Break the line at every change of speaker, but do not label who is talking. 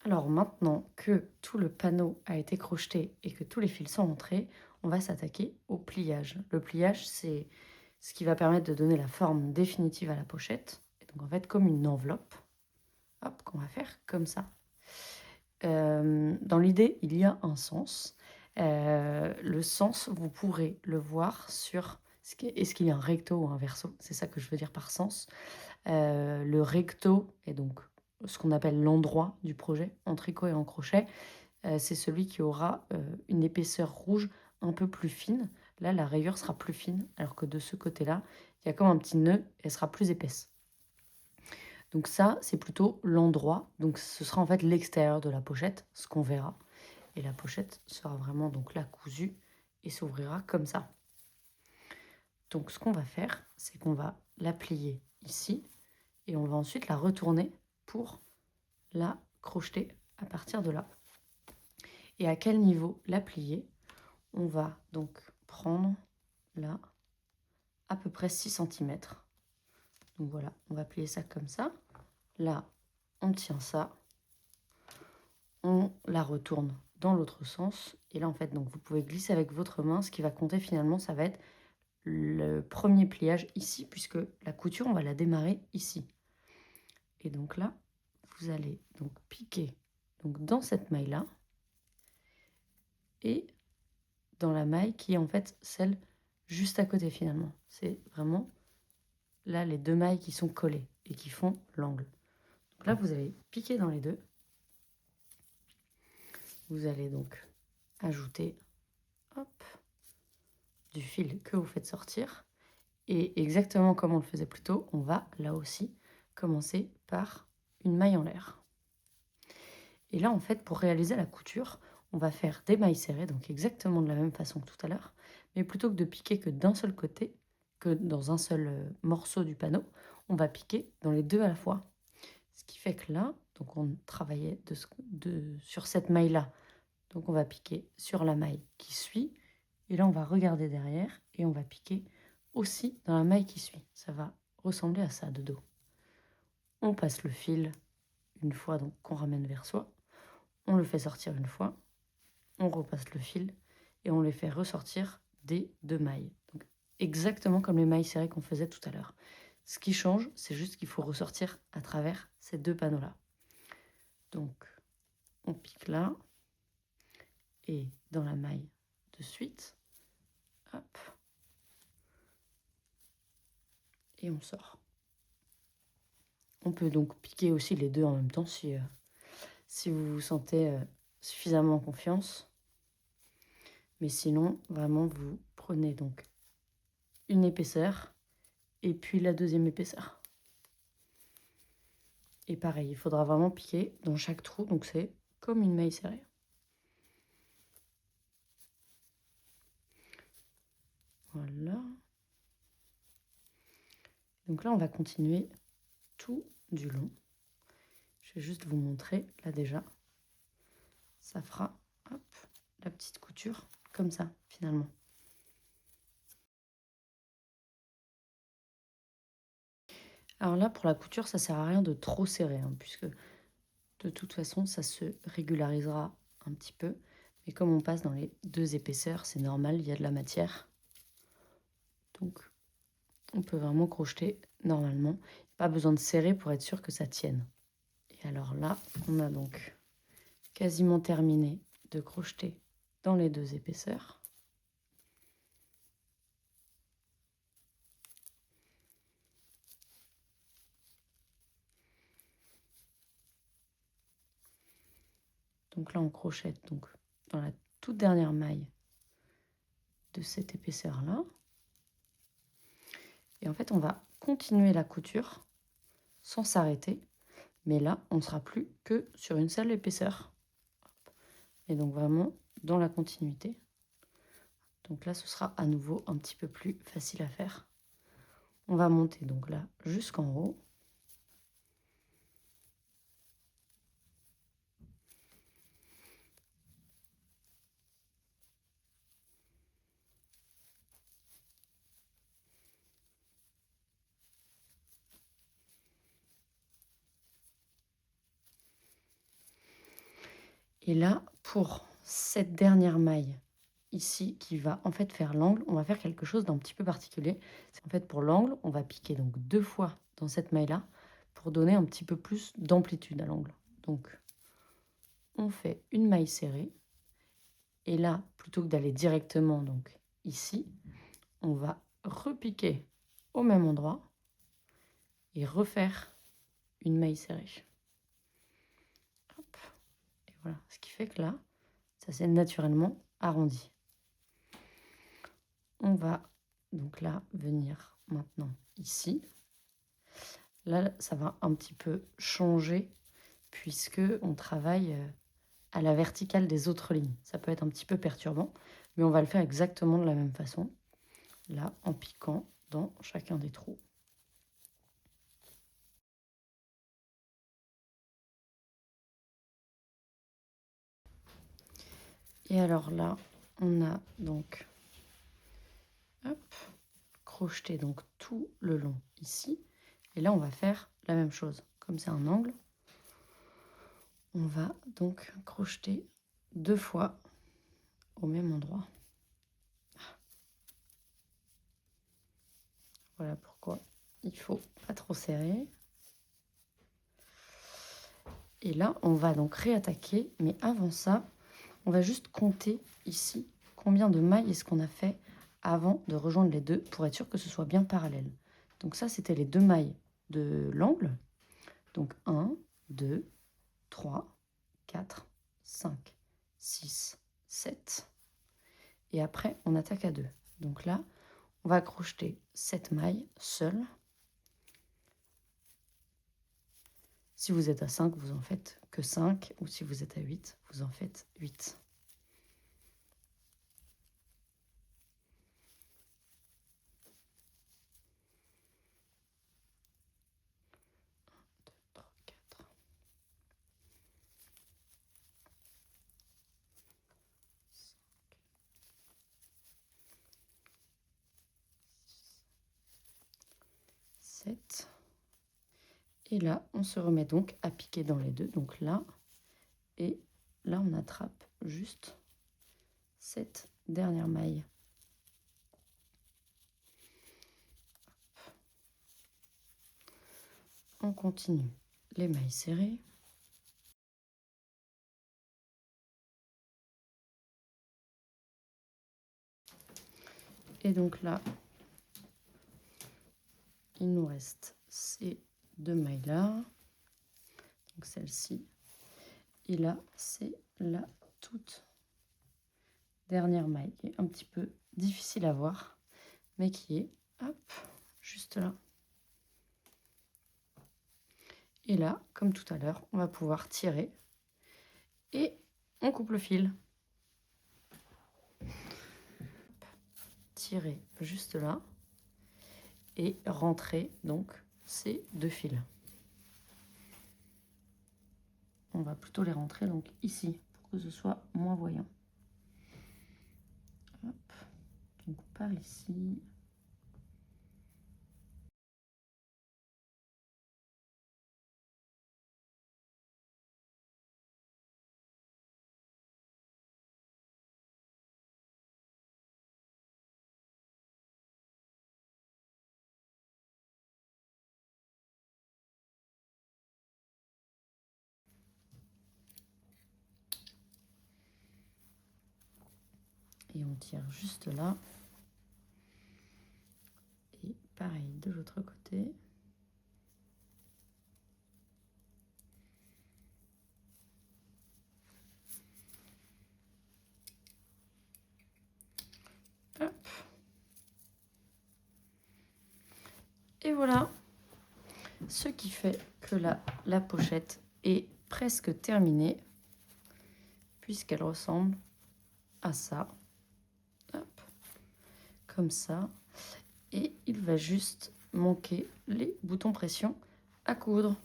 Alors maintenant que tout le panneau a été crocheté et que tous les fils sont rentrés, on va s'attaquer au pliage. Le pliage, c'est ce qui va permettre de donner la forme définitive à la pochette. Et donc en fait, comme une enveloppe, hop, qu'on va faire comme ça. Dans l'idée, il y a un sens. Le sens, vous pourrez le voir sur est-ce qu'il y a un recto ou un verso. C'est ça que je veux dire par sens. Le recto est donc ce qu'on appelle l'endroit du projet en tricot et en crochet. C'est celui qui aura une épaisseur rouge un peu plus fine. Là, la rayure sera plus fine, alors que de ce côté-là, il y a comme un petit nœud, elle sera plus épaisse. Donc ça, c'est plutôt l'endroit. Donc ce sera en fait l'extérieur de la pochette, ce qu'on verra. Et la pochette sera vraiment donc là cousue et s'ouvrira comme ça. Donc ce qu'on va faire, c'est qu'on va la plier ici et on va ensuite la retourner pour la crocheter à partir de là. Et à quel niveau la plier? On va donc prendre là à peu près 6 cm. Donc voilà, on va plier ça comme ça. Là, on tient ça. On la retourne dans l'autre sens. Et là, en fait, donc vous pouvez glisser avec votre main. Ce qui va compter finalement, ça va être le premier pliage ici, puisque la couture, on va la démarrer ici. Et donc là, vous allez donc piquer donc dans cette maille-là et dans la maille qui est en fait celle juste à côté finalement. C'est vraiment là les deux mailles qui sont collées et qui font l'angle. Donc là, vous allez piquer dans les deux. Vous allez donc ajouter hop, du fil que vous faites sortir. Et exactement comme on le faisait plus tôt, on va là aussi commencer par une maille en l'air. Et là, en fait, pour réaliser la couture, on va faire des mailles serrées, donc exactement de la même façon que tout à l'heure, mais plutôt que de piquer que d'un seul côté, que dans un seul morceau du panneau, on va piquer dans les deux à la fois. Ce qui fait que là, donc on travaillait sur cette maille-là, donc on va piquer sur la maille qui suit, et là on va regarder derrière et on va piquer aussi dans la maille qui suit. Ça va ressembler à ça de dos. On passe le fil une fois donc qu'on ramène vers soi. On le fait sortir une fois, on repasse le fil et on les fait ressortir des deux mailles. Donc, exactement comme les mailles serrées qu'on faisait tout à l'heure. Ce qui change, c'est juste qu'il faut ressortir à travers ces deux panneaux-là. Donc, on pique là et dans la maille de suite, hop, et on sort. On peut donc piquer aussi les deux en même temps si vous vous sentez suffisamment en confiance. Mais sinon, vraiment, vous prenez donc une épaisseur et puis la deuxième épaisseur. Et pareil, il faudra vraiment piquer dans chaque trou, donc c'est comme une maille serrée. Voilà. Donc là, on va continuer tout du long. Je vais juste vous montrer, là déjà, ça fera hop, la petite couture comme ça, finalement. Alors là, pour la couture, ça sert à rien de trop serrer, hein, puisque de toute façon, ça se régularisera un petit peu. Mais comme on passe dans les deux épaisseurs, c'est normal, il y a de la matière. Donc, on peut vraiment crocheter normalement. Pas besoin de serrer pour être sûr que ça tienne. Et alors là, on a donc quasiment terminé de crocheter dans les deux épaisseurs. Donc là, on crochette donc dans la toute dernière maille de cette épaisseur-là. Et en fait, on va continuer la couture sans s'arrêter. Mais là, on ne sera plus que sur une seule épaisseur. Et donc vraiment dans la continuité. Donc là, ce sera à nouveau un petit peu plus facile à faire. On va monter donc là jusqu'en haut. Et là, pour cette dernière maille ici qui va en fait faire l'angle, on va faire quelque chose d'un petit peu particulier. C'est en fait pour l'angle, on va piquer donc 2 fois dans cette maille-là pour donner un petit peu plus d'amplitude à l'angle. Donc on fait une maille serrée et là, plutôt que d'aller directement donc ici, on va repiquer au même endroit et refaire une maille serrée. Hop. Et voilà, ce qui fait que là, ça s'est naturellement arrondi. On va donc là venir maintenant ici. Là, ça va un petit peu changer puisque on travaille à la verticale des autres lignes. Ça peut être un petit peu perturbant, mais on va le faire exactement de la même façon. Là, en piquant dans chacun des trous. Et alors là, on a donc hop, crocheté donc tout le long ici. Et là, on va faire la même chose. Comme c'est un angle, on va donc crocheter 2 fois au même endroit. Voilà pourquoi il faut pas trop serrer. Et là, on va donc réattaquer. Mais avant ça, on va juste compter ici combien de mailles est-ce qu'on a fait avant de rejoindre les deux pour être sûr que ce soit bien parallèle. Donc ça, c'était les 2 mailles de l'angle. Donc 1, 2, 3, 4, 5, 6, 7. Et après, on attaque à 2. Donc là, on va crocheter cette maille seule. Si vous êtes à 5, vous en faites que 5. Ou si vous êtes à 8, vous en faites 8. 3, 4. 7. Et là, on se remet donc à piquer dans les deux. Donc là, et là, on attrape juste cette dernière maille. On continue les mailles serrées. Et donc là, il nous reste ces 2 mailles-là. Donc celle-ci. Et là, c'est la toute dernière maille qui est un petit peu difficile à voir, mais qui est, hop, juste là. Et là, comme tout à l'heure, on va pouvoir tirer et on coupe le fil. Tirer juste là et rentrer donc ces 2 fils. On va plutôt les rentrer donc ici pour que ce soit moins voyant. Hop. Donc par ici. Et on tire juste là. Et pareil de l'autre côté. Hop. Et voilà. Ce qui fait que là, la pochette est presque terminée, puisqu'elle ressemble à ça. Hop. Comme ça. Et il va juste manquer les boutons pression à coudre.